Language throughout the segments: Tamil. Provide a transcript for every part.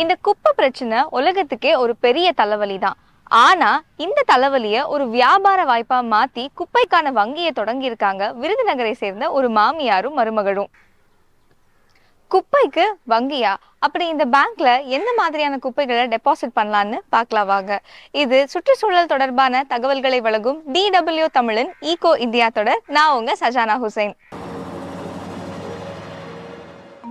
இந்த குப்பை பிரச்சனை உலகத்துக்கே ஒரு பெரிய தலைவலி தான். ஆனா இந்த தலைவலிய ஒரு வியாபார வாய்ப்பா மாத்தி குப்பைக்கான வங்கியை தொடங்கி இருக்காங்க விருதுநகரை சேர்ந்த ஒரு மாமியாரும் மருமகளும். குப்பைக்கு வங்கியா? அப்படி இந்த பேங்க்ல எந்த மாதிரியான குப்பைகளை டெபாசிட் பண்ணலான்னு பார்க்கலாம் வாங்க. இது சுற்றுச்சூழல் தொடர்பான தகவல்களை வழங்கும் DW தமிழின் ஈகோ இந்தியா தொடர். நான் உங்க சஜானா ஹுசைன்.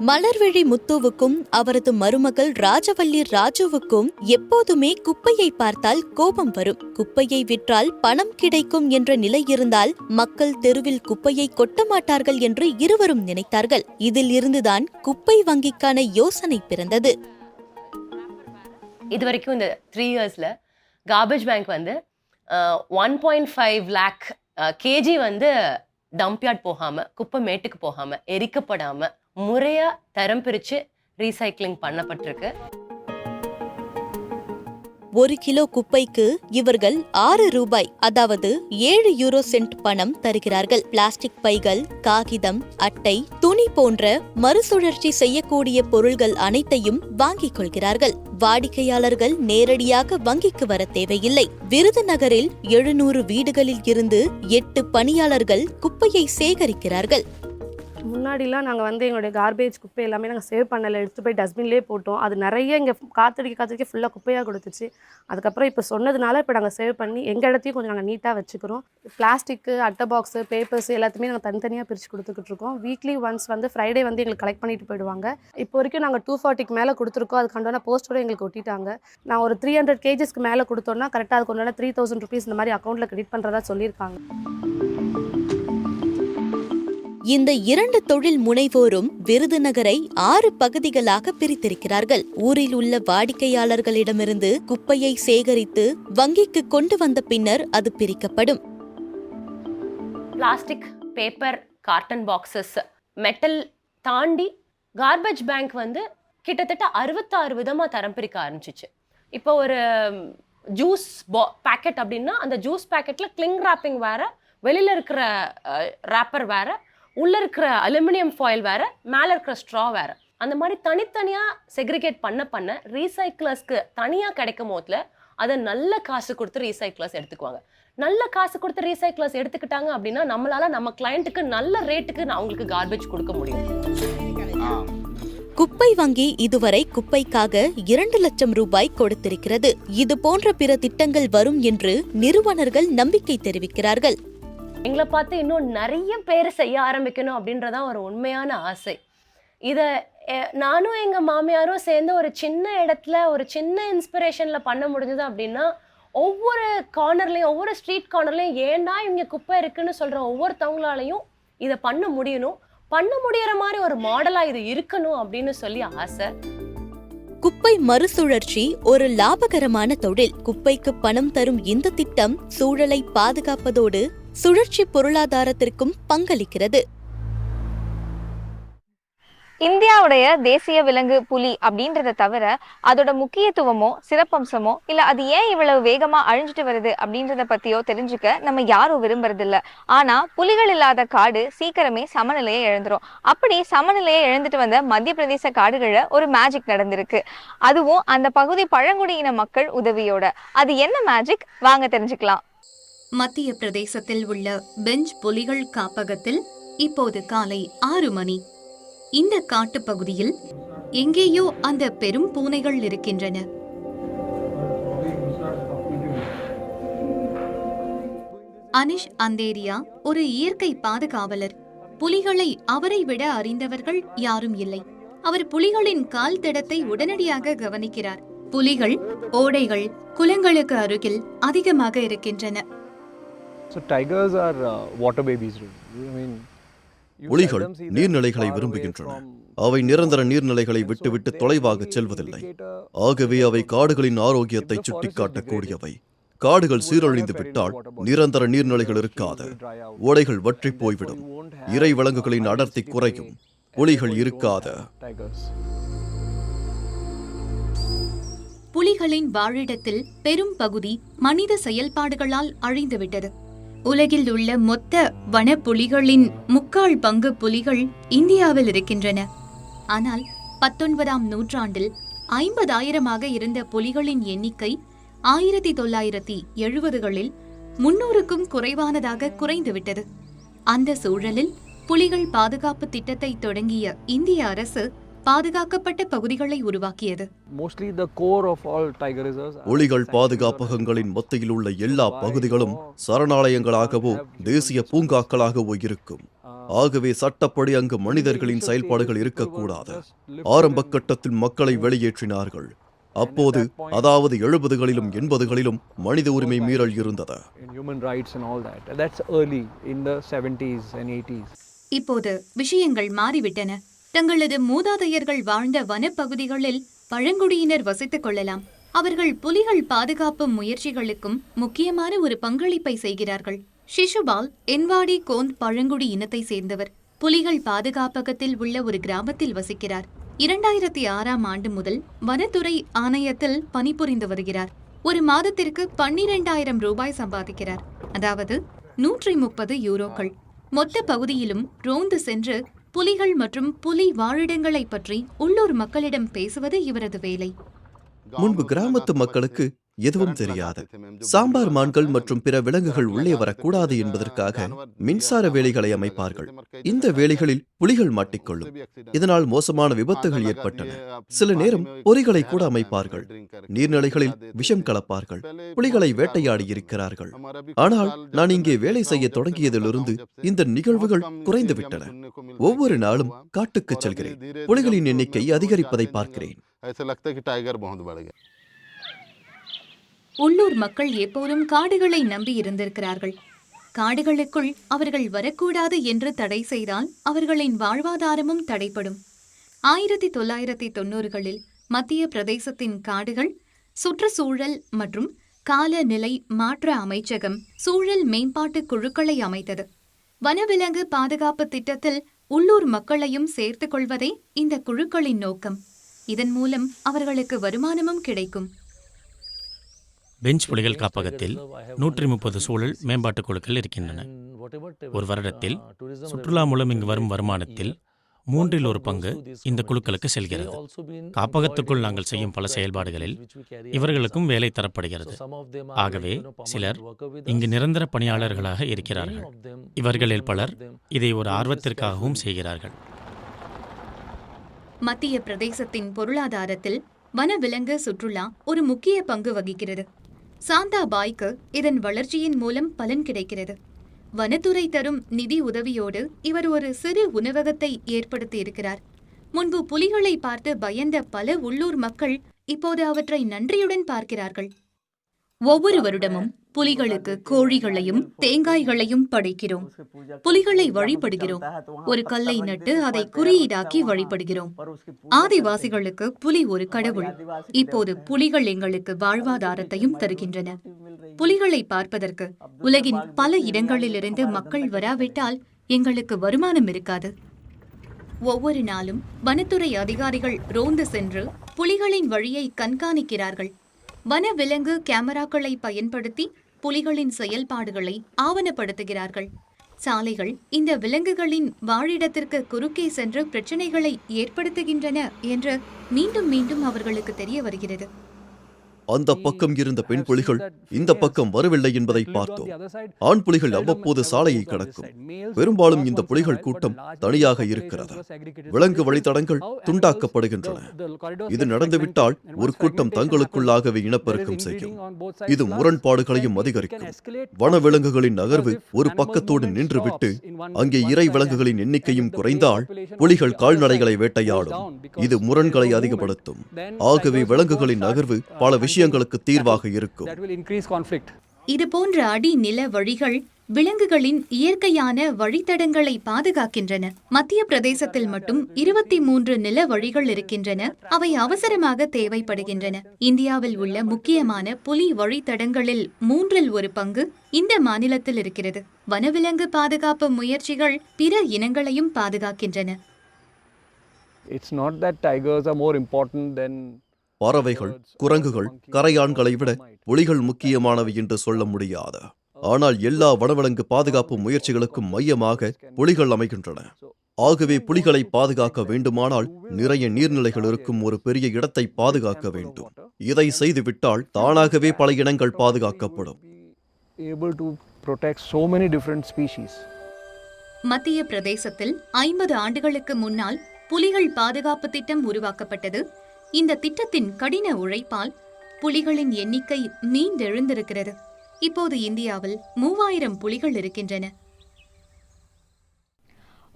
மலர்விழி முத்துவுக்கும் அவரது மருமகள் ராஜவல்லி ராஜுவுக்கும் எப்போதுமே குப்பையை பார்த்தால் கோபம் வரும். குப்பையை விற்றால் பணம் கிடைக்கும் என்ற நிலை இருந்தால் மக்கள் தெருவில் குப்பையை கொட்ட மாட்டார்கள் என்று இருவரும் நினைத்தார்கள். இதில் இருந்துதான் குப்பை வங்கிக்கான யோசனை பிறந்தது. இதுவரைக்கும் இந்த 3 இயர்ஸ்ல கார்பேஜ் பேங்க் வந்து 1.5 lakh கேஜி வந்து டம்ப்யார்ட் போகாம, குப்பை மேட்டுக்கு போகாம, எரிக்கப்படாம முறையா தரம் பிரிச்சு ரீசைக்ளிங் பண்ணப்பட்டிருக்கு. 1 கிலோ குப்பைக்கு இவர்கள் 6 ரூபாய், அதாவது 7 யூரோ சென்ட் பணம் தருகிறார்கள். பிளாஸ்டிக் பைகள், காகிதம், அட்டை, துணி போன்ற மறுசுழற்சி செய்யக்கூடிய பொருள்கள் அனைத்தையும் வாங்கிக் கொள்கிறார்கள். வாடிக்கையாளர்கள் நேரடியாக வங்கிக்கு வர தேவையில்லை. விருதுநகரில் 700 வீடுகளில் இருந்து 8 பணியாளர்கள் குப்பையை சேகரிக்கிறார்கள். முன்னாடிலாம் நாங்கள் வந்து எங்களுடைய கார்பேஜ் குப்பை எல்லாமே நாங்கள் சேவ் பண்ணலை, எடுத்து போய் டஸ்ட்பின்லேயே போட்டோம். அது நிறைய இங்கே காத்தடிக்க ஃபுல்லாக குப்பையாக கொடுத்துச்சு. அதுக்கப்புறம் இப்போ சொன்னதுனால இப்போ நாங்கள் சேவ் பண்ணி எங்கள் இடத்தையும் கொஞ்சம் நாங்கள் நீட்டாக வச்சுக்கிறோம். பிளாஸ்டிக்கு, அட்டை பாக்ஸு, பேப்பர்ஸ் எல்லாத்தையுமே நாங்கள் தனித்தனியாக பிரித்து கொடுத்துக்கிட்டு இருக்கோம். வீக்லி ஒன்ஸ் வந்து ஃப்ரைடே வந்து எங்களுக்கு கலெக்ட் பண்ணிட்டு போயிடுவாங்க. இப்போ வரைக்கும் நாங்கள் 240க்கு மேலே கொடுத்துருக்கோம். அதுக்கான போஸ்டோட எங்களுக்கு ஒட்டிட்டாங்க. நான் ஒரு 300 கேஜஸ்க்கு மேலே கொடுத்தோன்னா கரெக்டாக அதுக்கு ஒன்றான 3000 rupees இந்த மாதிரி அக்கௌண்ட்டில் கிரெடிட் பண்ணுறதா சொல்லியிருக்காங்க. இந்த 2 தொழில் முனைவோரும் விருதுநகரை 6 பகுதிகளாக பிரித்திருக்கிறார்கள். ஊரில் உள்ள வாடிக்கையாளர்களிடமிருந்து குப்பையை சேகரித்து வங்கிக்கு கொண்டு வந்த பின்னர் அது பிரிக்கப்படும். Plastic, paper, garden boxes, metal தாண்டி கார்பேஜ் பேங்க் வந்து கிட்டத்தட்ட 66 விதமா தரம் பிரிக்க ஆரம்பிச்சிச்சு. இப்போ ஒரு ஜூஸ் பேக்கெட் அப்படின்னா அந்த ஜூஸ் பேக்கெட்ல கிளிங் ராப்பிங் வேற, வெளியில இருக்கிற ராப்பர் வேற, உள்ள இருக்கிற அலுமினியம் ஃபாயில் வேற, மேல இருக்கிற ஸ்ட்ரா வேற, அந்த மாதிரி தனித்தனியா செக்ரிகேட் பண்ண ரீசைக்கிளர்ஸ்க்கு தனியா கிடைக்கும் போதுல அதை நல்ல காசு கொடுத்து ரீசைக்கிளர்ஸ் எடுத்துக்குவாங்க. நல்ல காசு கொடுத்து ரீசைக்கிளர்ஸ் எடுத்துக்கிட்டாங்க அப்படின்னா நம்மளால நம்ம கிளையண்ட்டுக்கு நல்ல ரேட்டுக்கு அவங்களுக்கு கார்பேஜ் கொடுக்க முடியும். குப்பை வங்கி இதுவரை குப்பைக்காக 2 லட்சம் ரூபாய் கொடுத்திருக்கிறது. இது போன்ற பிற திட்டங்கள் வரும் என்று நிறுவனர்கள் நம்பிக்கை தெரிவிக்கிறார்கள். எங்களை பார்த்து இன்னும் நிறைய பேர் செய்ய ஆரம்பிக்கணும் அப்படின்றதான் ஒரு உண்மையான ஆசை. இதை நானும் எங்கள் மாமியாரும் சேர்ந்து ஒரு சின்ன இடத்துல ஒரு சின்ன இன்ஸ்பிரேஷனில் பண்ண முடிஞ்சது அப்படின்னா ஒவ்வொரு கார்னர்லையும், ஒவ்வொரு ஸ்ட்ரீட் கார்னர்லையும் ஏண்டா இங்கே குப்பை இருக்குன்னு சொல்கிற ஒவ்வொருத்தவங்களாலையும் இதை பண்ண முடியற மாதிரி ஒரு மாடலாக இது இருக்கணும் அப்படின்னு சொல்லி ஆசை. குப்பை மறுசுழற்சி ஒரு லாபகரமான தொழில். குப்பைக்கு பணம் தரும் இந்த திட்டம் சூழலை பாதுகாப்பதோடு சுழற்சி பொருளாதாரத்திற்கும் பங்களிக்கிறது. இந்தியாவுடைய தேசிய விலங்கு புலி அப்படின்றத தவிர அதோட முக்கியத்துவமோ சிறப்பம்சமோ இல்ல அது ஏன் இவ்வளவு வேகமா அழிஞ்சிட்டு வருது அப்படின்றத பத்தியோ தெரிஞ்சுக்க நம்ம யாரும் விரும்புறது இல்ல. ஆனா புலிகள் இல்லாத காடு சீக்கிரமே சமநிலையை இழந்துரும். அப்படி சமநிலையை இழந்துட்டு வந்த மத்திய பிரதேச காடுகள்ல ஒரு மேஜிக் நடந்திருக்கு. அதுவும் அந்த பகுதி பழங்குடியின மக்கள் உதவியோட. அது என்ன மேஜிக்? வாங்க தெரிஞ்சுக்கலாம். மத்திய பிரதேசத்தில் உள்ள பெஞ்ச் புலிகள் காப்பகத்தில் இப்போது காலை 6 மணி. இந்த காட்டுப்பகுதியில் எங்கேயோ அந்த பெரும் பூனைகள் இருக்கின்றன. அனிஷ் அந்தேரியா ஒரு இயற்கை பாதுகாவலர். புலிகளை அவரை விட அறிந்தவர்கள் யாரும் இல்லை. அவர் புலிகளின் கால் தடத்தை உடனடியாக கவனிக்கிறார். புலிகள் ஓடைகள், குளங்களுக்கு அருகில் அதிகமாக இருக்கின்றன. புலிகள் நீர்நிலைகளை விரும்புகின்றன. அவை நிரந்தர நீர்நிலைகளை விட்டுவிட்டு தொலைவாக செல்வதில்லை. ஆகவே அவை காடுகளின் ஆரோக்கியத்தை சுட்டிக்காட்டக்கூடியவை. காடுகள் சீரழிந்து விட்டால் நிரந்தர நீர்நிலைகள் இருக்காது. ஓடைகள் வற்றி போய்விடும். இறை விலங்குகளின் அடர்த்தி குறையும். புலிகள் இருக்காது. புலிகளின் வாழிடத்தில் பெரும் பகுதி மனித செயல்பாடுகளால் அழிந்துவிட்டது. உலகில் உள்ள மொத்த வனப்புலிகளின் 3/4 பங்கு புலிகள் இந்தியாவில் இருக்கின்றன. ஆனால் 19ஆம் நூற்றாண்டில் 50,000 இருந்த புலிகளின் எண்ணிக்கை 1970களில் 300க்கும் குறைவானதாக குறைந்துவிட்டது. அந்த சூழலில் புலிகள் பாதுகாப்பு திட்டத்தை தொடங்கிய இந்திய அரசு பாதுகாக்கப்பட்ட பகுதிகளை உருவாக்கியது. புலிகள் பாதுகாப்பகங்களின் மத்தியில் உள்ள எல்லா பகுதிகளும் சரணாலயங்களாகவோ தேசிய பூங்காக்களாகவோ இருக்கும். ஆகவே சட்டப்படி அங்கு மனிதர்களின் செயல்பாடுகள் இருக்கக்கூடாது. ஆரம்ப கட்டத்தில் மக்களை வெளியேற்றினார்கள். அப்போது அதாவது 70களிலும் 80களிலும் மனித உரிமை மீறல் இருந்தது. இப்போது விஷயங்கள் மாறிவிட்டன. தங்களது மூதாதையர்கள் வாழ்ந்த வனப்பகுதிகளில் பழங்குடியினர் வசித்துக் கொள்ளலாம். அவர்கள் புலிகள் பாதுகாப்பு முயற்சிகளுக்கும் முக்கியமான ஒரு பங்களிப்பை செய்கிறார்கள். ஷிஷுபால் என்வாடி கோந்த் பழங்குடி இனத்தை சேர்ந்தவர். புலிகள் பாதுகாப்பகத்தில் உள்ள ஒரு கிராமத்தில் வசிக்கிறார். 2006ஆம் ஆண்டு முதல் வனத்துறை ஆணையத்தில் பணிபுரிந்து வருகிறார். ஒரு மாதத்திற்கு 12,000 ரூபாய் சம்பாதிக்கிறார், அதாவது 130 யூரோக்கள். மொத்த பகுதியிலும் ரோந்து சென்று புலிகள் மற்றும் புலி வாழிடங்களை பற்றி உள்ளூர் மக்களிடம் பேசுவது இவரது வேலை. முன்பு கிராமத்து மக்களுக்கு எதுவும் தெரியாது. சாம்பார் மான்கள் மற்றும் பிற விலங்குகள் உள்ளே வரக்கூடாது என்பதற்காக மின்சார வேலிகளை அமைப்பார்கள். இந்த வேலிகளில் புலிகள் மாட்டிக்கொள்ளும். இதனால் மோசமான விபத்துகள் ஏற்பட்டன. சில நேரம் பொறிகளை கூட அமைப்பார்கள். நீர்நிலைகளில் விஷம் கலப்பார்கள். புலிகளை வேட்டையாடி இருக்கிறார்கள். ஆனால் நான் இங்கே வேலை செய்ய தொடங்கியதிலிருந்து இந்த நிகழ்வுகள் குறைந்துவிட்டன. ஒவ்வொரு நாளும் காட்டுக்கு செல்கிறேன். புலிகளின் எண்ணிக்கை அதிகரிப்பதை பார்க்கிறேன். உள்ளூர் மக்கள் எப்போதும் காடுகளை நம்பி இருந்திருக்கிறார்கள். காடுகளுக்குள் அவர்கள் வரக்கூடாது என்று தடை செய்தால் அவர்களின் வாழ்வாதாரமும் தடைப்படும். 1990களில் மத்திய பிரதேசத்தின் காடுகள் சுற்றுச்சூழல் மற்றும் காலநிலை மாற்ற அமைச்சகம் சூழல் மேம்பாட்டு குழுக்களை அமைத்தது. வனவிலங்கு பாதுகாப்பு திட்டத்தில் உள்ளூர் மக்களையும் சேர்த்துக் கொள்வதே இந்த குழுக்களின் நோக்கம். இதன் மூலம் அவர்களுக்கு வருமானமும் கிடைக்கும். பெஞ்ச் புலிகள் காப்பகத்தில் 130 சூழல் மேம்பாட்டுக் குழுக்கள் இருக்கின்றன. ஒரு வருடத்தில் சுற்றுலா மூலம் இங்கு வரும் வருமானத்தில் 1/3 பங்கு இந்த குழுக்களுக்கு செல்கிறது. காப்பகத்துக்குள் நாங்கள் செய்யும் பல செயல்பாடுகளில் இவர்களுக்கும் வேலை தரப்படுகிறது. ஆகவே சிலர் இங்கு நிரந்தர பணியாளர்களாக இருக்கிறார்கள். இவர்களில் பலர் இதை ஒரு ஆர்வத்திற்காகவும் செய்கிறார்கள். மத்திய பிரதேசத்தின் பொருளாதாரத்தில் வனவிலங்கு சுற்றுலா ஒரு முக்கிய பங்கு வகிக்கிறது. சாந்தா பாய்க்கு இதன் வளர்ச்சியின் மூலம் பலன் கிடைக்கிறது. வனத்துறை தரும் நிதி உதவியோடு இவர் ஒரு சிறு உணவகத்தை ஏற்படுத்தி இருக்கிறார். முன்பு புலிகளை பார்த்து பயந்த பல உள்ளூர் மக்கள் இப்போது அவற்றை நன்றியுடன் பார்க்கிறார்கள். ஒவ்வொரு வருடமும் புலிகளுக்கு கோழிகளையும் தேங்காய்களையும் படைக்கிறோம். புலிகளை வழிபடுகிறோம். ஒரு கல்லை நட்டு அதை குறியீடாக்கி வழிபடுகிறோம். ஆதிவாசிகளுக்கு புலி ஒரு கடவுள். இப்போது புலிகள் எங்களுக்கு வாழ்வாதாரத்தையும் தருகின்றன. புலிகளை பார்ப்பதற்கு உலகின் பல இடங்களிலிருந்து மக்கள் வராவிட்டால் எங்களுக்கு வருமானம் இருக்காது. ஒவ்வொரு நாளும் வனத்துறை அதிகாரிகள் ரோந்து சென்று புலிகளின் வழியை கண்காணிக்கிறார்கள். வனவிலங்கு கேமராக்களை பயன்படுத்தி புலிகளின் செயல்பாடுகளை ஆவணப்படுத்துகிறார்கள். சாலைகள் இந்த விலங்குகளின் வாழிடத்திற்கு குறுக்கே சென்று பிரச்சனைகளை ஏற்படுத்துகின்றன என்று மீண்டும் மீண்டும் அவர்களுக்கு தெரிய வருகிறது. அந்த பக்கம் இருந்த பெண் புலிகள் இந்த பக்கம் வரவில்லை என்பதை பார்த்தோம். ஆண் புலிகள் அவ்வப்போது சாலையை கடக்கும். பெரும்பாலும் இந்த புலிகள் கூட்டம் தனியாக இருக்கிறது. விலங்கு வழித்தடங்கள் துண்டாக்கப்படுகின்றன. இது நடந்துவிட்டால் ஒரு கூட்டம் தங்களுக்குள்ளாகவே இனப்பெருக்கம் செய்யும். இது முரண்பாடுகளையும் அதிகரிக்கும். வனவிலங்குகளின் நகர்வு ஒரு பக்கத்தோடு நின்றுவிட்டு அங்கே இறை விலங்குகளின் எண்ணிக்கையும் குறைந்தால் புலிகள் கால்நடைகளை வேட்டையாடும். இது முரண்களை அதிகப்படுத்தும். ஆகவே விலங்குகளின் நகர்வு பல விஷயங்களுக்கு தீர்வாக இருக்கும். இது போன்ற அடிநில வழிகள் விலங்குகளின் இயற்கையான வழித்தடங்களை பாதுகாக்கின்றன. மத்திய பிரதேசத்தில் மட்டும் 23 நில வழிகள் இருக்கின்றன. அவை அவசரமாக தேவைப்படுகின்றன. இந்தியாவில் உள்ள முக்கியமான புலி வழித்தடங்களில் 1/3 பங்கு இந்த மாநிலத்தில் இருக்கிறது. வனவிலங்கு பாதுகாப்பு முயற்சிகள் பிற இனங்களையும் பாதுகாக்கின்றன. பறவைகள், குரங்குகள், கரையான்களை விட புலிகள் முக்கியமானவை என்று சொல்ல முடியாது. ஆனால் எல்லா வனவிலங்கு பாதுகாப்பு முயற்சிகளுக்கும் மையமாக புலிகள் அமைகின்றன. ஆகவே புலிகளை பாதுகாக்க வேண்டுமானால் நிறைய நீர்நிலைகள் இருக்கும் ஒரு பெரிய இடத்தை பாதுகாக்க வேண்டும். இதை செய்துவிட்டால் தானாகவே பல இனங்கள் பாதுகாக்கப்படும். மத்திய பிரதேசத்தில் 50 ஆண்டுகளுக்கு முன்னால் புலிகள் பாதுகாப்பு திட்டம் உருவாக்கப்பட்டது. இந்த திட்டத்தின் கடின உழைப்பால் புலிகளின் எண்ணிக்கை மீண்டெழுந்திருக்கிறது. இப்போது இந்தியாவில் 3000 புலிகள் இருக்கின்றன.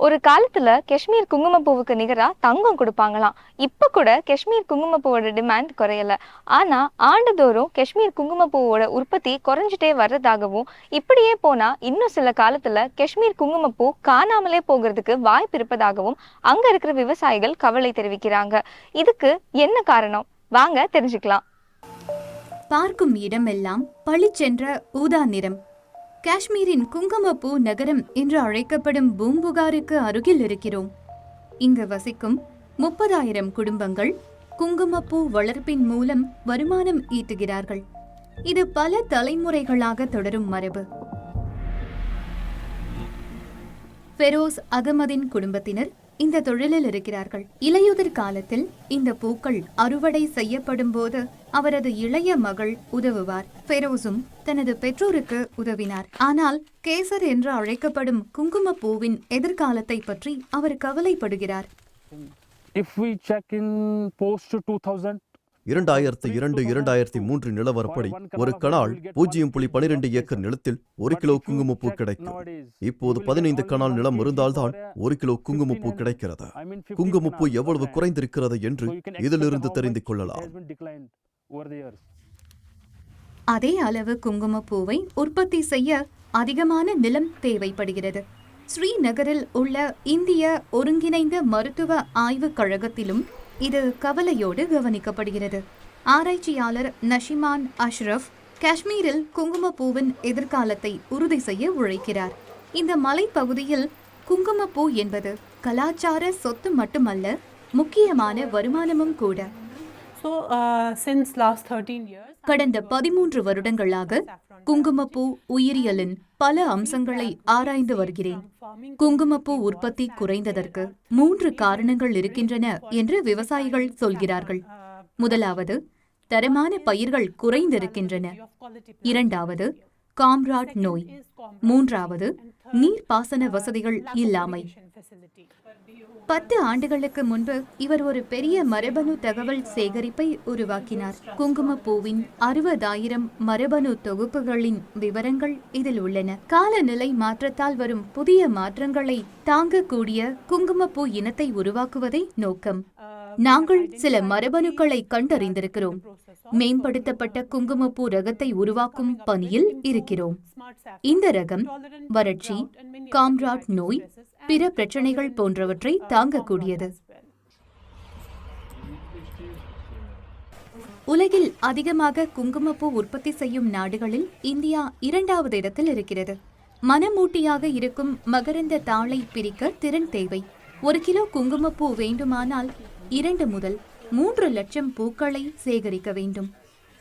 ஒரு காலத்துல காஷ்மீர் குங்குமப்பூவுக்கு நிகரா தங்கம் கொடுப்பாங்களாம். இப்ப கூட காஷ்மீர் குங்குமப்பூவோட டிமாண்ட் குறையல. ஆனா ஆண்டுதோறும் காஷ்மீர் குங்குமப்பூவோட உற்பத்தி குறைஞ்சிட்டே வர்றதாகவும், இப்படியே போனா இன்னும் சில காலத்துல காஷ்மீர் குங்குமப்பூ காணாமலே போகிறதுக்கு வாய்ப்பு இருப்பதாகவும் அங்க இருக்கிற விவசாயிகள் கவலை தெரிவிக்கிறாங்க. இதுக்கு என்ன காரணம்? வாங்க தெரிஞ்சுக்கலாம். பார்க்கும் இடமெல்லாம் பளிச்சென்ற ஊதா நிறம். காஷ்மீரின் குங்குமப்பூ நகரம் என்று அழைக்கப்படும் பூம்புகாருக்கு அருகில் இருக்கிறோம். இங்கு வசிக்கும் 30,000 குடும்பங்கள் குங்குமப்பூ வளர்ப்பின் மூலம் வருமானம் ஈட்டுகிறார்கள். இது பல தலைமுறைகளாக தொடரும் மரபு. ஃபெரோஸ் அகமதின் குடும்பத்தினர் இந்த தொழிலில் இருக்கிறார்கள். இலையுதிர் காலத்தில் இந்த பூக்கள் அறுவடை செய்யப்படும் போது அவரது இளைய மகள் உதவுவார். ஃபெரோஸும் தனது பெற்றோருக்கு உதவினார். ஆனால் கேசர் என்று அழைக்கப்படும் குங்குமப்பூவின் எதிர்காலத்தை பற்றி அவர் கவலைப்படுகிறார். 2002-2003 நிலவரப்படி ஒரு கனால் 0.12 ஏக்கர் நிலத்தில் 1 கிலோ குங்குமப்பூ கிடைக்கும். இப்போது 15 கனால் நிலம் இருந்தால்தான் 1 கிலோ குங்குமப்பூ கிடைக்கிறது. குங்குமப்பூ எவ்வளவு குறைந்திருக்கிறது என்று இதிலிருந்து தெரிந்து கொள்ளலாம். அதே அளவு குங்குமப்பூவை உற்பத்தி செய்ய அதிகமான நிலம் தேவைப்படுகிறது. ஸ்ரீநகரில் உள்ள இந்திய ஒருங்கிணைந்த மருத்துவ ஆய்வுக் கழகத்திலும் இது கவலையோடு கவனிக்கப்படுகிறது. ஆராய்ச்சியாளர் நஷிமான் அஷ்ரஃப் காஷ்மீரில் குங்குமப்பூவின் எதிர்காலத்தை உறுதி செய்ய உழைக்கிறார். இந்த மலைப்பகுதியில் குங்குமப்பூ என்பது கலாச்சார சொத்து மட்டுமல்ல, முக்கியமான வருமானமும் கூட. கடந்த 13 வருடங்களாக குங்குமப்பூ உயிரியலின் பல அம்சங்களை ஆராய்ந்து வருகிறேன். குங்குமப்பூ உற்பத்தி குறைந்ததற்கு 3 காரணங்கள் இருக்கின்றன என்று விவசாயிகள் சொல்கிறார்கள். முதலாவது, தரமான பயிர்கள் குறைந்திருக்கின்றன. இரண்டாவது, காம்ராட் நோய். மூன்றாவது, நீர்ப்பாசன வசதிகள் இல்லாமை. 10 ஆண்டுகளுக்கு முன்பு இவர் ஒரு பெரிய மரபணு தகவல் சேகரிப்பை உருவாக்கினார். குங்குமப்பூவின் 60,000 மரபணு தொகுப்புகளின் விவரங்கள் இதில் உள்ளன. காலநிலை மாற்றத்தால் வரும் புதிய மாற்றங்களை தாங்கக்கூடிய குங்குமப்பூ இனத்தை உருவாக்குவதே நோக்கம். நாங்கள் சில மரபணுக்களை கண்டறிந்திருக்கிறோம். மேம்படுத்தப்பட்ட குங்குமப்பூ ரகத்தை உருவாக்கும் பணியில் இருக்கிறோம். இந்த ரகம் வறட்சி, காம்ராட் நோய், பிற பிரச்சனைகள் போன்றவற்றை தாங்கக்கூடியது. உலகில் அதிகமாக குங்குமப்பூ உற்பத்தி செய்யும் நாடுகளில் இந்தியா 2வது இடத்தில் இருக்கிறது. மனமூட்டியாக இருக்கும் மகரந்த தாளை பிரிக்க திறன் தேவை. 1 கிலோ குங்குமப்பூ வேண்டுமானால் 2 முதல் 3 லட்சம் பூக்களை சேகரிக்க வேண்டும்.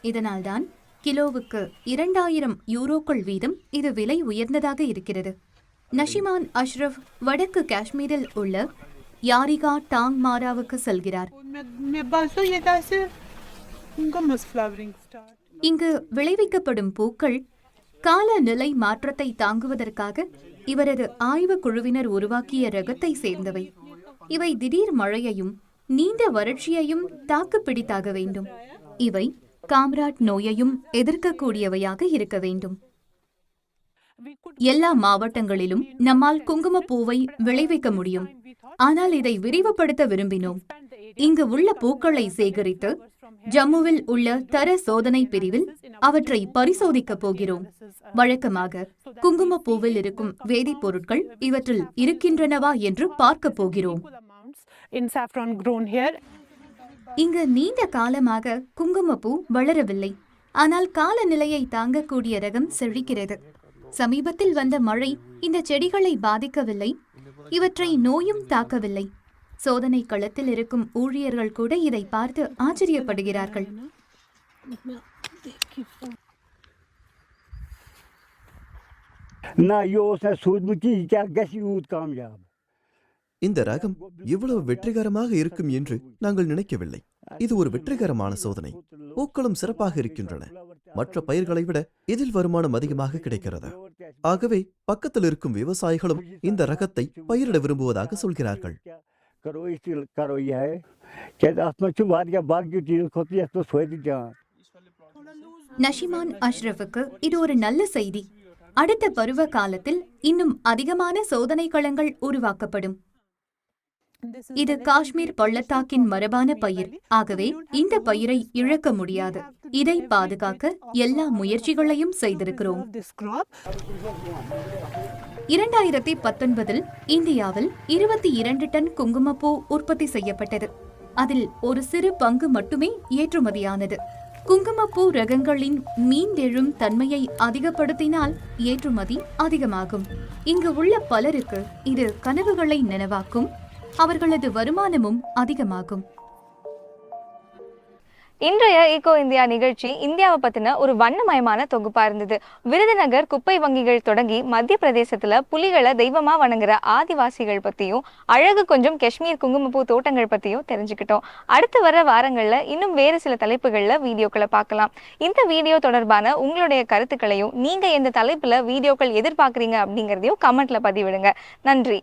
இதனால்தான் கிலோவுக்கு 2000 யூரோக்கள் வீதம் இது விலை உயர்ந்ததாக இருக்கிறது. நஷிமான் அஷ்ரஃப் வடக்கு காஷ்மீரில் உள்ள யாரிகா டாங் மாராவுக்கு செல்கிறார். இங்கு விளைவிக்கப்படும் பூக்கள் காலநிலை மாற்றத்தை தாங்குவதற்காக இவரது ஆய்வு குழுவினர் உருவாக்கிய ரகத்தை சேர்ந்தவை. இவை திடீர் மழையையும் நீண்ட வறட்சியையும் தாக்குப்பிடித்தாக வேண்டும். இவை காம்ராட் நோயையும் எதிர்க்கக்கூடியவையாக இருக்க வேண்டும். எல்லா மாவட்டங்களிலும் நம்மால் குங்குமப்பூவை விளைவிக்க முடியும். ஆனால் இதை விரிவுபடுத்த விரும்பினோம். இங்கு உள்ள பூக்களை சேகரித்து ஜம்முவில் உள்ள தர சோதனை பிரிவில் அவற்றை பரிசோதிக்க போகிறோம். வழக்கமாக குங்குமப்பூவில் இருக்கும் வேதிப்பொருட்கள் இவற்றில் இருக்கின்றனவா என்று பார்க்க போகிறோம். இங்கு நீண்ட காலமாக குங்குமப்பூ வளரவில்லை. ஆனால் காலநிலையை தாங்கக்கூடிய ரகம் செழிக்கிறது. சமீபத்தில் வந்த மழை இந்த செடிகளை பாதிக்கவில்லை. இவற்றை நோயும் தாக்கவில்லை. சோதனை களத்தில் இருக்கும் ஊழியர்கள் கூட இதை பார்த்து ஆச்சரியப்படுகிறார்கள். ना ये उसने सूरजमुखी क्या कैसी ऊद कामयाब இந்த ரகம் இவ்வளவு வெற்றிகரமாக இருக்கும் என்று நாங்கள் நினைக்கவில்லை. இது ஒரு வெற்றிகரமான சோதனை. பூக்களும் சிறப்பாக இருக்கின்றன. மற்ற பயிர்களை விட இதில் வருமானம் அதிகமாக கிடைக்கிறது. ஆகவே பக்கத்தில் இருக்கும் விவசாயிகளும் இந்த ரகத்தை பயிரிட விரும்புவதாக சொல்கிறார்கள். நஷிமான் அஷ்ரஃபுக்கு இது ஒரு நல்ல செய்தி. அடுத்த பருவ காலத்தில் இன்னும் அதிகமான சோதனை களங்கள் உருவாக்கப்படும். இது காஷ்மீர் பள்ளத்தாக்கின் மரபான பயிர். ஆகவே இந்த பயிரை இழக்க முடியாது. இதை பாதுகாக்க எல்லா முயற்சிகளையும் செய்திருக்கிறோம். 2019 இந்தியாவில் 22 டன் குங்குமப்பூ உற்பத்தி செய்யப்பட்டது. அதில் ஒரு சிறு பங்கு மட்டுமே ஏற்றுமதியானது. குங்குமப்பூ ரகங்களின் மீண்டெழும் தன்மையை அதிகப்படுத்தினால் ஏற்றுமதி அதிகமாகும். இங்கு உள்ள பலருக்கு இது கனவுகளை நனவாக்கும். அவர்களது வருமானமும் அதிகமாகும். இன்றைய ஈகோ இந்தியா நிகழ்ச்சி இந்தியாவை பத்தின ஒரு வண்ணமயமான தொகுப்பா இருந்தது. விருதுநகர் குப்பை வங்கிகள் தொடங்கி மத்திய பிரதேசத்துல புலிகளை தெய்வமா வணங்குற ஆதிவாசிகள் பத்தியும், அழகு கொஞ்சம் காஷ்மீர் குங்குமப்பூ தோட்டங்கள் பத்தியும் தெரிஞ்சுக்கிட்டோம். அடுத்து வர வாரங்கள்ல இன்னும் வேறு சில தலைப்புகள்ல வீடியோக்களை பார்க்கலாம். இந்த வீடியோ தொடர்பான உங்களுடைய கருத்துக்களையும், நீங்க எந்த தலைப்புல வீடியோக்கள் எதிர்பார்க்கறீங்க அப்படிங்கறதையும் கமெண்ட்ல பதிவிடுங்க. நன்றி.